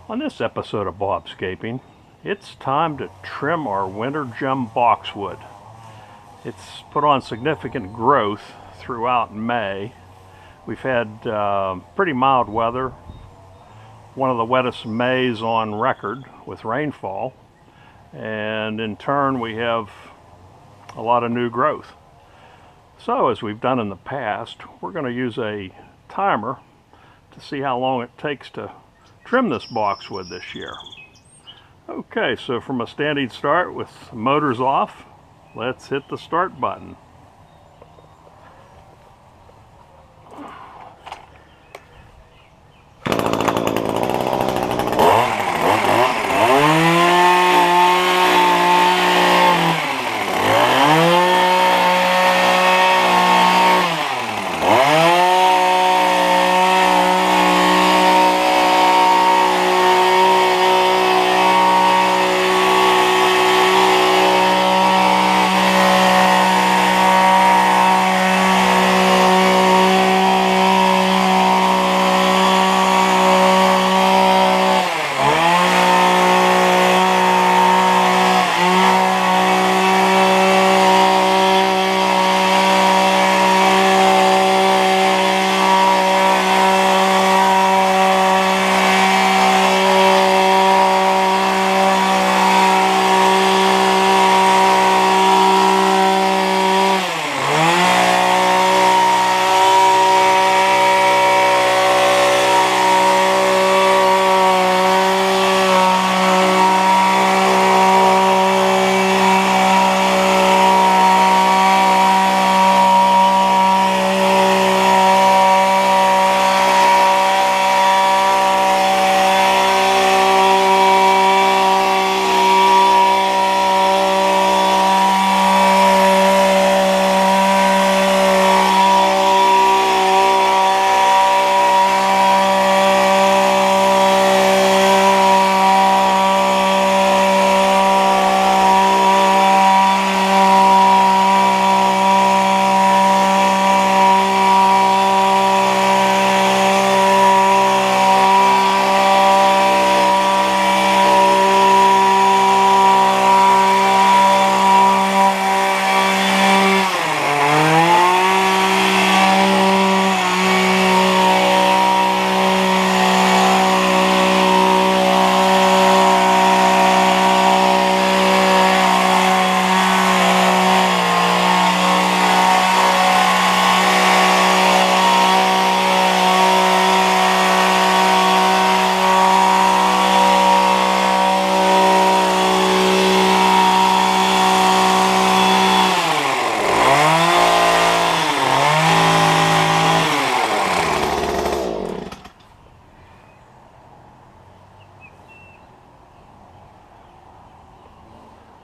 On this episode of Bobscaping, it's time to trim our winter gem boxwood. It's put on significant growth throughout May. We've had pretty mild weather, one of the wettest Mays on record with rainfall, and in turn we have a lot of new growth. So as we've done in the past, we're going to use a timer to see how long it takes to trim this boxwood this year. Okay, so from a standing start with motors off, let's hit the start button.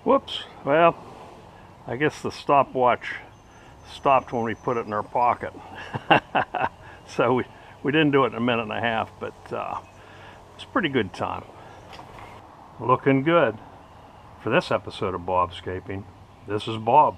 Whoops, well, I guess the stopwatch stopped when we put it in our pocket. So we didn't do it in a minute and a half, but it's a pretty good time. Looking good. For this episode of Bobscaping, this is Bob.